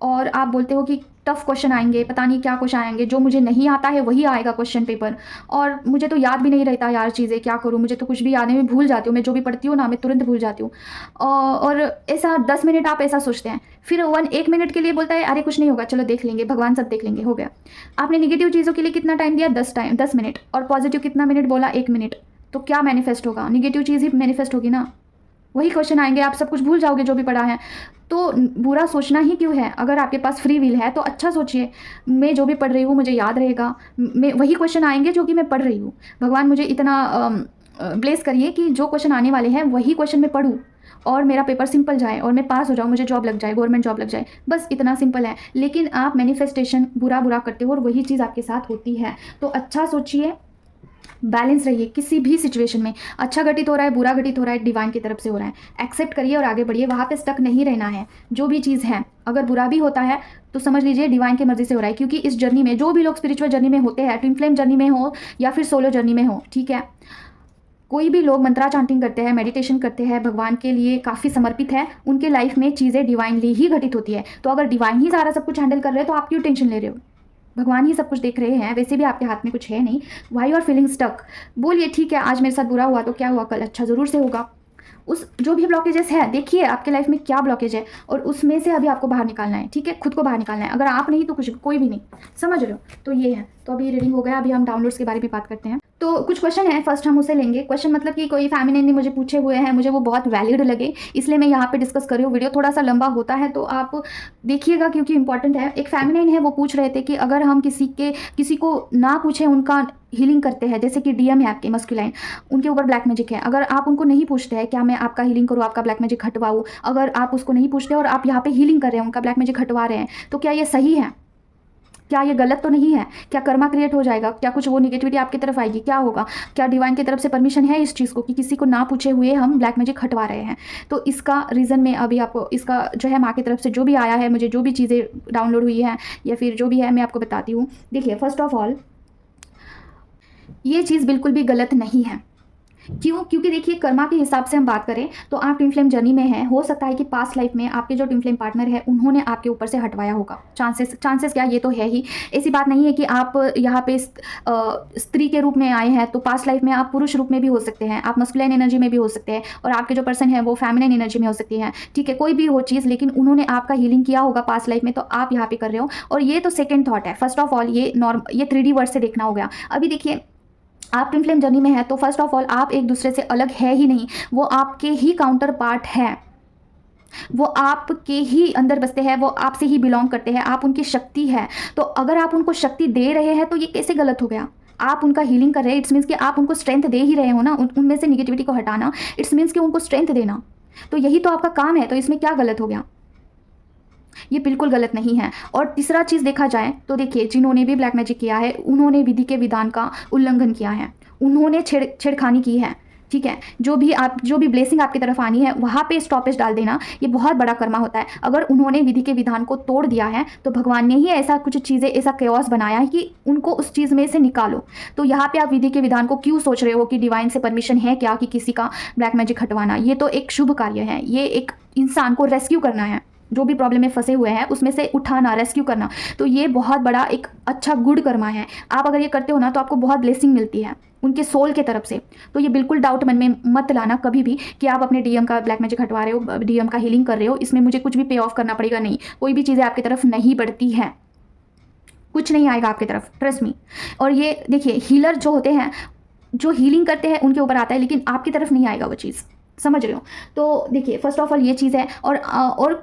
और आप बोलते हो कि टफ़ क्वेश्चन आएंगे, पता नहीं क्या क्वेश्चन आएंगे, जो मुझे नहीं आता है वही आएगा क्वेश्चन पेपर, और मुझे तो याद भी नहीं रहता यार चीज़ें, क्या करूँ, मुझे तो कुछ भी याद नहीं, मैं भूल जाती हूँ, मैं जो भी पढ़ती हूँ ना मैं तुरंत भूल जाती हूँ। और ऐसा 10 मिनट आप ऐसा सोचते हैं, फिर 1 मिनट के लिए बोलता है अरे कुछ नहीं होगा, चलो देख लेंगे, भगवान सब देख लेंगे, हो गया। आपने निगेटिव चीज़ों के लिए कितना टाइम दिया, 10 मिनट, और पॉजिटिव कितना मिनट बोला, 1 मिनट। तो क्या मैनिफेस्ट होगा, निगेटिव चीज़ ही मैनिफेस्ट होगी ना, वही क्वेश्चन आएंगे, आप सब कुछ भूल जाओगे जो भी पढ़ा है। तो बुरा सोचना ही क्यों है, अगर आपके पास फ्री विल है तो अच्छा सोचिए, मैं जो भी पढ़ रही हूँ मुझे याद रहेगा, मैं वही क्वेश्चन आएंगे जो कि मैं पढ़ रही हूँ। भगवान मुझे इतना ब्लेस करिए कि जो क्वेश्चन आने वाले हैं वही क्वेश्चन मैं पढूँ और मेरा पेपर सिंपल जाए और मैं पास हो जाऊँ, मुझे जॉब लग जाए, गवर्नमेंट जॉब लग जाए, बस इतना सिंपल है। लेकिन आप मैनिफेस्टेशन बुरा करते हो और वही चीज़ आपके साथ होती है। तो अच्छा सोचिए, बैलेंस रहिए किसी भी सिचुएशन में। अच्छा घटित हो रहा है, बुरा घटित हो रहा है, डिवाइन की तरफ से हो रहा है, एक्सेप्ट करिए और आगे बढ़िए। वहाँ पे स्टक नहीं रहना है। जो भी चीज़ है, अगर बुरा भी होता है तो समझ लीजिए डिवाइन की मर्जी से हो रहा है, क्योंकि इस जर्नी में जो भी लोग स्पिरिचुअल जर्नी में होते हैं, ट्विन फ्लेम जर्नी में हो या फिर सोलो जर्नी में हो, ठीक है, कोई भी लोग मंत्रा चांटिंग करते हैं, मेडिटेशन करते हैं, भगवान के लिए काफ़ी समर्पित है, उनके लाइफ में चीज़ें डिवाइनली ही घटित होती है। तो अगर डिवाइन ही सारा सब कुछ हैंडल कर रहे हैं तो आप क्यों टेंशन ले रहे हो? भगवान ही सब कुछ देख रहे हैं, वैसे भी आपके हाथ में कुछ है नहीं। Why you are feeling stuck? बोलिए ठीक है, आज मेरे साथ बुरा हुआ तो क्या हुआ, कल अच्छा ज़रूर से होगा। उस जो भी ब्लॉकेजेस है, देखिए आपके लाइफ में क्या ब्लॉकेज है और उसमें से अभी आपको बाहर निकालना है, ठीक है, खुद को बाहर निकालना है। अगर आप नहीं तो कुछ कोई भी नहीं, समझ रहे हो? तो ये है। तो अभी रीडिंग हो गया, अभी हम डाउनलोड्स के बारे में बात करते हैं। तो कुछ क्वेश्चन है, फर्स्ट हम उसे लेंगे। क्वेश्चन मतलब कि कोई फेमिनिन ने मुझे पूछे हुए हैं, मुझे वो बहुत वैलिड लगे, इसलिए मैं यहाँ पे डिस्कस कर रही हूँ। वीडियो थोड़ा सा लंबा होता है तो आप देखिएगा क्योंकि इंपॉर्टेंट है। एक फेमिनिन है, वो पूछ रहे थे कि अगर हम किसी को ना पूछे उनका हीलिंग करते हैं, जैसे कि डीएम है आपके मस्कुलाइन, उनके ऊपर ब्लैक मैजिक है, अगर आप उनको नहीं पूछते हैं क्या मैं आपका हीलिंग करूँ, आपका ब्लैक मैजिक हटवाऊँ, अगर आप उसको नहीं पूछते और आप यहाँ पे हीलिंग कर रहे हैं, उनका ब्लैक मैजिक हटवा रहे हैं, तो क्या ये सही है? क्या ये गलत तो नहीं है? क्या कर्मा क्रिएट हो जाएगा? क्या कुछ वो निगेटिविटी आपकी तरफ आएगी? क्या होगा? क्या डिवाइन की तरफ से परमिशन है इस चीज़ को कि किसी को ना पूछे हुए हम ब्लैक मैजिक हटवा रहे हैं? तो इसका रीज़न में अभी आपको, इसका जो है माँ की तरफ से जो भी आया है, मुझे जो भी चीज़ें डाउनलोड हुई है या फिर जो भी है, मैं आपको बताती हूँ। देखिए, फर्स्ट ऑफ ऑल ये चीज़ बिल्कुल भी गलत नहीं है। क्यों? क्योंकि देखिए, कर्मा के हिसाब से हम बात करें तो आप ट्विन फ्लेम जर्नी में हैं, हो सकता है कि पास्ट लाइफ में आपके जो ट्विन फ्लेम पार्टनर है उन्होंने आपके ऊपर से हटवाया होगा। चांसेस क्या, ये तो है ही। ऐसी बात नहीं है कि आप यहाँ पे स्त्री के रूप में आए हैं, तो पास्ट लाइफ में आप पुरुष रूप में भी हो सकते हैं, आप मस्कुलाइन एनर्जी में भी हो सकते हैं और आपके जो पर्सन है वो फेमिनिन एनर्जी में हो सकती है, ठीक है, कोई भी हो चीज़, लेकिन उन्होंने आपका हीलिंग किया होगा पास्ट लाइफ में, तो आप यहाँ पे कर रहे हो। और ये तो सेकेंड थॉट है। फर्स्ट ऑफ ऑल ये 3D वर्ड से देखना हो गया। अभी देखिए, आप ट्विन फ्लेम जर्नी में है तो फर्स्ट ऑफ ऑल आप एक दूसरे से अलग है ही नहीं, वो आपके ही काउंटर पार्ट है, वो आपके ही अंदर बसते हैं, वो आपसे ही बिलोंग करते हैं, आप उनकी शक्ति है। तो अगर आप उनको शक्ति दे रहे हैं तो ये कैसे गलत हो गया? आप उनका हीलिंग कर रहे हैं, इट्स मीन्स कि आप उनको स्ट्रेंथ दे ही रहे हो ना, उनमें से निगेटिविटी को हटाना, इट्स मीन्स कि उनको स्ट्रेंथ देना, तो यही तो आपका काम है। तो इसमें क्या गलत हो गया? ये बिल्कुल गलत नहीं है। और तीसरा चीज़ देखा जाए तो देखिए, जिन्होंने भी ब्लैक मैजिक किया है उन्होंने विधि के विधान का उल्लंघन किया है, उन्होंने छेड़खानी की है, ठीक है। जो भी ब्लेसिंग आपकी तरफ आनी है वहाँ पे स्टॉपेज डाल देना, ये बहुत बड़ा कर्मा होता है। अगर उन्होंने विधि के विधान को तोड़ दिया है तो भगवान ने ही ऐसा कुछ चीज़ें, ऐसा केओस बनाया है कि उनको उस चीज़ में से निकालो। तो यहाँ पे आप विधि के विधान को क्यों सोच रहे हो कि डिवाइन से परमिशन है क्या कि किसी का ब्लैक मैजिक हटवाना? ये तो एक शुभ कार्य है, ये एक इंसान को रेस्क्यू करना है, जो भी प्रॉब्लम में फंसे हुए हैं उसमें से उठाना, रेस्क्यू करना। तो ये बहुत बड़ा एक अच्छा गुड कर्मा है। आप अगर ये करते हो ना तो आपको बहुत ब्लेसिंग मिलती है उनके सोल के तरफ से। तो ये बिल्कुल डाउट मन में मत लाना कभी भी कि आप अपने डीएम का ब्लैक मैजिक हटवा रहे हो, डीएम का हीलिंग कर रहे हो, इसमें मुझे कुछ भी पे ऑफ करना पड़ेगा। नहीं, कोई भी चीज़ें आपकी तरफ नहीं बढ़ती हैं, कुछ नहीं आएगा आपकी तरफ, ट्रस्ट मी। और ये देखिए, हीलर जो होते हैं, जो हीलिंग करते हैं उनके ऊपर आता है, लेकिन आपकी तरफ नहीं आएगा वो चीज़, समझ रहे हो? तो देखिए, फर्स्ट ऑफ ऑल ये चीज़ है। और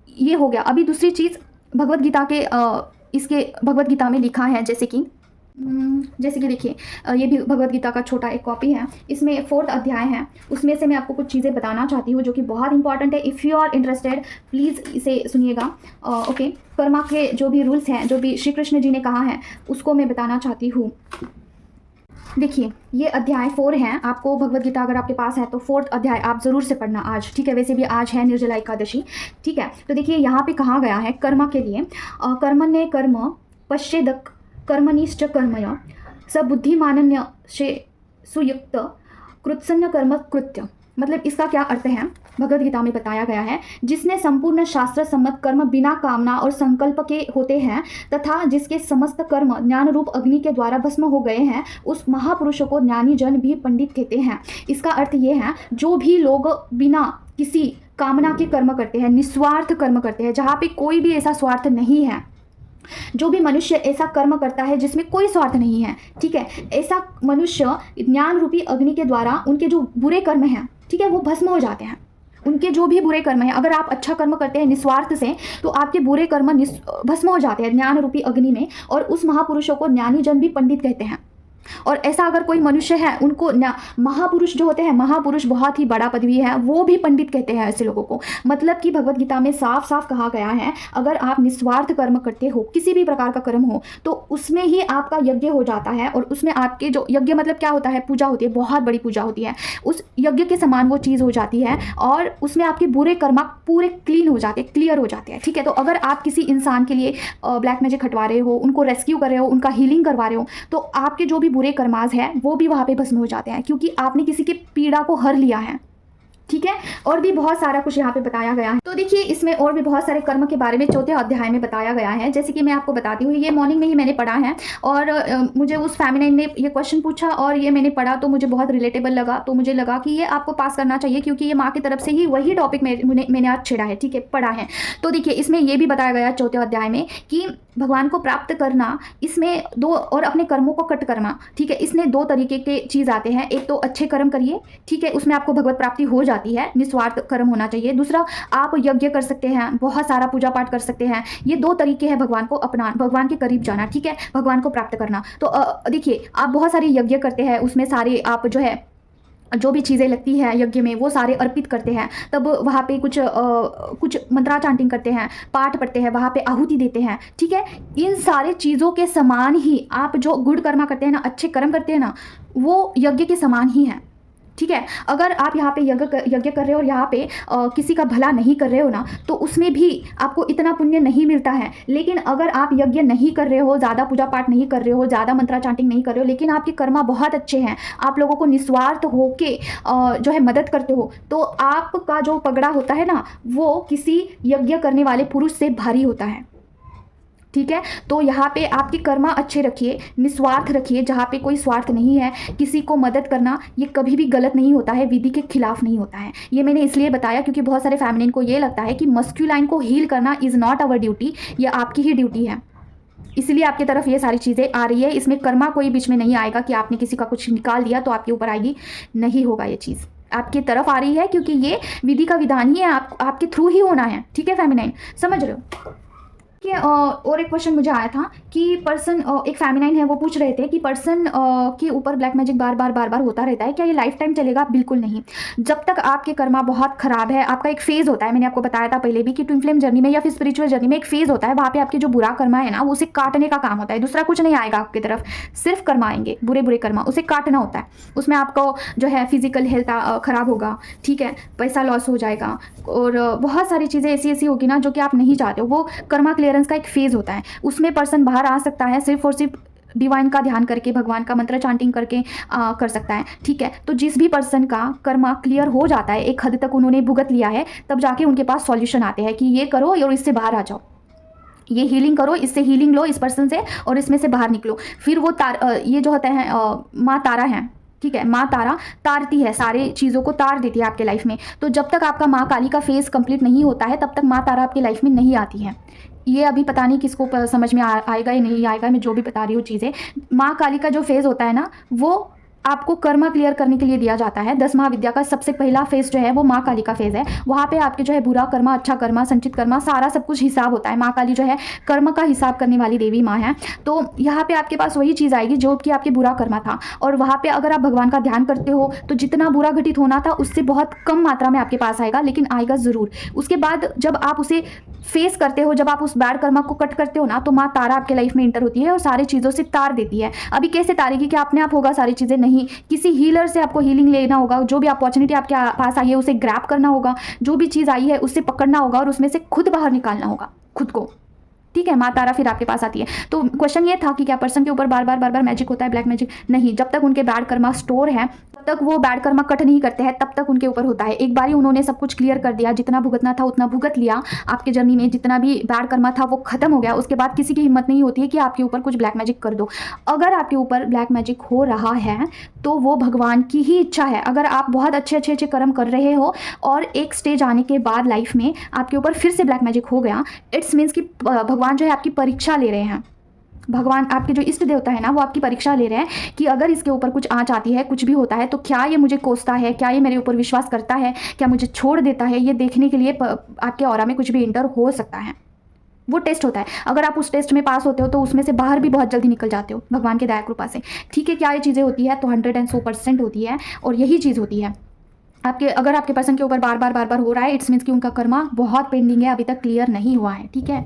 ये हो गया। अभी दूसरी चीज़, भगवत गीता के इसके भगवत गीता में लिखा है, जैसे कि देखिए, ये भी भगवत गीता का छोटा एक कॉपी है, इसमें 4th अध्याय है, उसमें से मैं आपको कुछ चीज़ें बताना चाहती हूँ जो कि बहुत इंपॉर्टेंट है। If you are interested please इसे सुनिएगा। ओके, कर्मा के जो भी रूल्स हैं, जो भी श्री कृष्ण जी ने कहा है, उसको मैं बताना चाहती हूँ। देखिए, ये अध्याय 4 है। आपको भगवत गीता अगर आपके पास है तो 4th अध्याय आप ज़रूर से पढ़ना आज, ठीक है। वैसे भी आज है निर्जला एकादशी, ठीक है। तो देखिए, यहाँ पे कहा गया है कर्मा के लिए, कर्मण्ये कर्म पश्चेदक कर्मनिश्च कर्मय सबुद्धिमानन्य से सुयुक्त कृत्सन्न कर्म कृत्य। मतलब इसका क्या अर्थ है, भगवद गीता में बताया गया है, जिसने संपूर्ण शास्त्र सम्मत कर्म बिना कामना और संकल्प के होते हैं तथा जिसके समस्त कर्म ज्ञान रूप अग्नि के द्वारा भस्म हो गए हैं, उस महापुरुष को ज्ञानी जन भी पंडित कहते हैं। इसका अर्थ ये है, जो भी लोग बिना किसी कामना के कर्म करते हैं, निस्वार्थ कर्म करते हैं, जहाँ पे कोई भी ऐसा स्वार्थ नहीं है, जो भी मनुष्य ऐसा कर्म करता है जिसमें कोई स्वार्थ नहीं है, ठीक है, ऐसा मनुष्य ज्ञान रूपी अग्नि के द्वारा उनके जो बुरे कर्म हैं, ठीक है, वो भस्म हो जाते हैं। उनके जो भी बुरे कर्म हैं, अगर आप अच्छा कर्म करते हैं निस्वार्थ से, तो आपके बुरे कर्म भस्म हो जाते हैं ज्ञान रूपी अग्नि में, और उस महापुरुषों को ज्ञानी जन भी पंडित कहते हैं। और ऐसा अगर कोई मनुष्य है, उनको ना, महापुरुष जो होते हैं, महापुरुष बहुत ही बड़ा पदवी है, वो भी पंडित कहते हैं ऐसे लोगों को। मतलब कि भगवत गीता में साफ साफ कहा गया है, अगर आप निस्वार्थ कर्म करते हो, किसी भी प्रकार का कर्म हो, तो उसमें ही आपका यज्ञ हो जाता है। और उसमें आपके जो यज्ञ मतलब क्या होता है, पूजा होती है, बहुत बड़ी पूजा होती है, उस यज्ञ के समान वो चीज़ हो जाती है, और उसमें आपके बुरे कर्म पूरे क्लीन हो जाते हैं, क्लियर हो जाते हैं। ठीक है, तो अगर आप किसी इंसान के लिए ब्लैक मैजिक हटवा रहे हो, उनको रेस्क्यू कर रहे हो, उनका हीलिंग करवा रहे हो, तो आपके जो भी बुरे कर्माज हैं वो भी वहाँ पे भस्म हो जाते हैं, क्योंकि आपने किसी की पीड़ा को हर लिया है। ठीक है, और भी बहुत सारा कुछ यहाँ पे बताया गया है। तो देखिए, इसमें और भी बहुत सारे कर्म के बारे में 4 अध्याय में बताया गया है। जैसे कि मैं आपको बताती हूँ, ये मॉर्निंग में ही मैंने पढ़ा है, और मुझे उस फेमिनाइन ने ये क्वेश्चन पूछा और ये मैंने पढ़ा, तो मुझे बहुत रिलेटेबल लगा। तो मुझे लगा कि ये आपको पास करना चाहिए, क्योंकि ये माँ की तरफ से ही वही टॉपिक मैंने आज छेड़ा है। ठीक है, पढ़ा है। तो देखिए, इसमें ये भी बताया गया 4 अध्याय में कि भगवान को प्राप्त करना, इसमें 2, और अपने कर्मों को कट करना। ठीक है, इसमें 2 तरीके के चीज़ आते हैं। एक तो अच्छे कर्म करिए, ठीक है, उसमें आपको भगवत प्राप्ति हो जाती है, निस्वार्थ कर्म होना चाहिए। दूसरा, आप यज्ञ कर सकते हैं, बहुत सारा पूजा पाठ कर सकते हैं। ये 2 तरीके हैं भगवान को अपना, भगवान के करीब जाना। ठीक है, भगवान को प्राप्त करना। तो देखिए, आप बहुत सारे यज्ञ करते हैं, उसमें सारे आप जो है, जो भी चीज़ें लगती है यज्ञ में, वो सारे अर्पित करते हैं। तब वहाँ पे कुछ मंत्रा चांटिंग करते हैं, पाठ पढ़ते हैं, वहाँ पे आहुति देते हैं। ठीक है, इन सारे चीज़ों के समान ही आप जो गुड कर्मा करते हैं ना, अच्छे कर्म करते हैं ना, वो यज्ञ के समान ही है। ठीक है, अगर आप यहाँ पे यज्ञ कर रहे हो और यहाँ पे किसी का भला नहीं कर रहे हो ना, तो उसमें भी आपको इतना पुण्य नहीं मिलता है। लेकिन अगर आप यज्ञ नहीं कर रहे हो, ज़्यादा पूजा पाठ नहीं कर रहे हो, ज़्यादा मंत्रा चांटिंग नहीं कर रहे हो, लेकिन आपके कर्मा बहुत अच्छे हैं, आप लोगों को निस्वार्थ होके जो है मदद करते हो, तो आपका जो पगड़ा होता है ना, वो किसी यज्ञ करने वाले पुरुष से भारी होता है। ठीक है, तो यहाँ पे आपके कर्मा अच्छे रखिए, निस्वार्थ रखिए, जहाँ पे कोई स्वार्थ नहीं है। किसी को मदद करना ये कभी भी गलत नहीं होता है, विधि के खिलाफ नहीं होता है। ये मैंने इसलिए बताया क्योंकि बहुत सारे फेमिनिन को ये लगता है कि मस्क्यूलाइन को हील करना इज़ नॉट आवर ड्यूटी, ये आपकी ही ड्यूटी है। इसलिए आपकी तरफ ये सारी चीज़ें आ रही है। इसमें कर्मा कोई बीच में नहीं आएगा कि आपने किसी का कुछ निकाल दिया तो आपके ऊपर आएगी, नहीं होगा। ये चीज़ आपकी तरफ आ रही है क्योंकि ये विधि का विधान ही है, आपके थ्रू ही होना है। ठीक है फेमिनाइन, समझ रहे हो? और एक क्वेश्चन मुझे आया था कि पर्सन, एक फेमिनाइन है, वो पूछ रहे थे कि पर्सन के ऊपर ब्लैक मैजिक बार बार होता रहता है, क्या ये लाइफ टाइम चलेगा? बिल्कुल नहीं। जब तक आपके कर्मा बहुत खराब है, आपका एक फेज़ होता है, मैंने आपको बताया था पहले भी कि ट्विन फ्लेम जर्नी में या फिर स्पिरिचुअल जर्नी में एक फेज़ होता है, वहाँ पे आपके जो बुरा कर्मा है ना, वो उसे काटने का काम होता है। दूसरा कुछ नहीं आएगा आपकी तरफ, सिर्फ कर्मा आएंगे, बुरे कर्मा, उसे काटना होता है। उसमें आपको जो है फिजिकल हेल्थ खराब होगा, ठीक है, पैसा लॉस हो जाएगा, और बहुत सारी चीज़ें ऐसी होगी ना जो कि आप नहीं चाहते हो। वो कर्मा क्लियरेंस का एक फेज़ होता है, उसमें पर्सन बाहर आ सकता है सिर्फ और सिर्फ डिवाइन का ध्यान करके, भगवान का मंत्र चांटिंग करके कर सकता है। ठीक है, तो जिस भी पर्सन का कर्मा क्लियर हो जाता है, एक हद तक उन्होंने भुगत लिया है, तब जाके उनके पास सॉल्यूशन आते हैं कि ये करो और इससे बाहर आ जाओ, ये हीलिंग करो, इससे हीलिंग लो इस पर्सन से और इसमें से बाहर निकलो। फिर वो ये जो होता है माँ तारा है, ठीक है, माँ तारा तारती है, सारे चीज़ों को तार देती है आपके लाइफ में। तो जब तक आपका माँ काली का फेज़ कंप्लीट नहीं होता है, तब तक माँ तारा आपकी लाइफ में नहीं आती है। ये अभी पता नहीं किसको समझ में आएगा या नहीं आएगा, मैं जो भी बता रही हूँ चीज़ें। माँ काली का जो फेज़ होता है ना, वो आपको कर्मा क्लियर करने के लिए दिया जाता है। 10 महाविद्या का सबसे पहला फेज़ जो है वो माँ काली का फेज़ है। वहाँ पे आपके जो है बुरा कर्मा, अच्छा कर्मा, संचित कर्मा, सारा सब कुछ हिसाब होता है। माँ काली जो है कर्म का हिसाब करने वाली देवी माँ है। तो यहाँ पे आपके पास वही चीज़ आएगी जो कि आपके बुरा कर्मा था, और वहाँ पे अगर आप भगवान का ध्यान करते हो तो जितना बुरा घटित होना था उससे बहुत कम मात्रा में आपके पास आएगा, लेकिन आएगा ज़रूर। उसके बाद जब आप उसे फेस करते हो, जब आप उस बैड कर्मा को कट करते हो ना, तो माँ तारा आपके लाइफ में इंटर होती है और सारी चीज़ों से तार देती है। अभी कैसे तारेगी कि अपने आप होगा सारी चीज़ें? नहीं, किसी हीलर से आपको हीलिंग लेना होगा। जो भी अपॉर्चुनिटी आपके पास आई है उसे ग्रैब करना होगा, जो भी चीज़ आई है उससे पकड़ना होगा और उसमें से खुद बाहर निकालना होगा खुद को। ठीक है, माँ तारा फिर आपके पास आती है। तो क्वेश्चन ये था कि क्या पर्सन के ऊपर बार बार मैजिक होता है, ब्लैक मैजिक? नहीं, जब तक उनके बैड कर्मा स्टोर है, तब तक वो बैड कर्मा कट नहीं करते हैं, तब तक उनके ऊपर होता है। एक बार ही उन्होंने सब कुछ क्लियर कर दिया, जितना भुगतना था उतना भुगत लिया, आपके जर्नी में जितना भी बैड कर्मा था वो खत्म हो गया। उसके बाद किसी की हिम्मत नहीं होती है कि आपके ऊपर कुछ ब्लैक मैजिक कर दो। अगर आपके ऊपर ब्लैक मैजिक हो रहा है तो वो भगवान की ही इच्छा है। अगर आप बहुत अच्छे कर्म कर रहे हो और एक स्टेज आने के बाद लाइफ में आपके ऊपर फिर से ब्लैक मैजिक हो गया, इट्स मीन्स कि भगवान जो है आपकी परीक्षा ले रहे हैं। भगवान, आपके जो इष्ट देवता है ना, वो आपकी परीक्षा ले रहे हैं कि अगर इसके ऊपर कुछ आँच आती है, कुछ भी होता है, तो क्या ये मुझे कोसता है, क्या ये मेरे ऊपर विश्वास करता है, क्या मुझे छोड़ देता है। ये देखने के लिए आपके ऑरा में कुछ भी इंटर हो सकता है। वो टेस्ट होता है। अगर आप उस टेस्ट में पास होते हो तो उसमें से बाहर भी बहुत जल्दी निकल जाते हो भगवान की दया कृपा से। ठीक है, क्या ये चीज़ें होती है? तो 100% होती है। और यही चीज़ होती है आपके, अगर आपके पर्सन के ऊपर बार बार हो रहा है, इट्स मीन्स कि उनका कर्मा बहुत पेंडिंग है, अभी तक क्लियर नहीं हुआ है। ठीक है,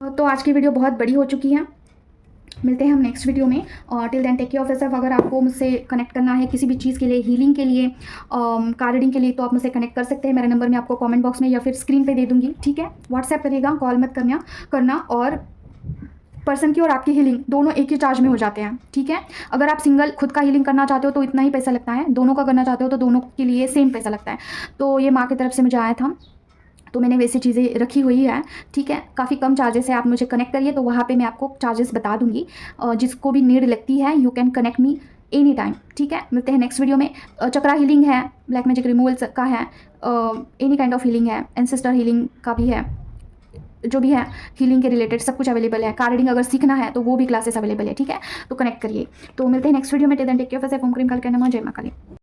तो आज की वीडियो बहुत बड़ी हो चुकी है। मिलते हैं हम नेक्स्ट वीडियो में। और till then take care of yourself. अगर आपको मुझसे कनेक्ट करना है किसी भी चीज़ के लिए, हीलिंग के लिए, कार रीडिंग के लिए, तो आप मुझसे कनेक्ट कर सकते हैं। मेरा नंबर मैं आपको कमेंट बॉक्स में या फिर स्क्रीन पे दे दूंगी। ठीक है, व्हाट्सएप करिएगा, कॉल मत करना। और पर्सन की और आपकी हीलिंग दोनों एक ही चार्ज में हो जाते हैं। ठीक है, अगर आप सिंगल खुद का हीलिंग करना चाहते हो तो इतना ही पैसा लगता है, दोनों का करना चाहते हो तो दोनों के लिए सेम पैसा लगता है। तो ये माँ की तरफ से मुझे आया था, तो मैंने वैसी चीज़ें रखी हुई है। ठीक है, काफ़ी कम चार्जेस है, आप मुझे कनेक्ट करिए तो वहाँ पे मैं आपको चार्जेस बता दूंगी। जिसको भी नीड लगती है you can connect me any time. ठीक है, मिलते हैं नेक्स्ट वीडियो में। चक्रा हीलिंग है, ब्लैक मैजिक रिमूवल का है, एनी काइंड ऑफ हीलिंग है, एंसेस्टर हीलिंग का भी है, जो भी है हीलिंग के रिलेटेड सब कुछ अवेलेबल है। कार रीडिंग अगर सीखना है तो वो भी क्लासेस अवेलेबल है। ठीक है, तो कनेक्ट करिए। तो मिलते हैं नेक्स्ट वीडियो में। Take care of yourself. ओम क्रीम काल के नमः। जय मां काली।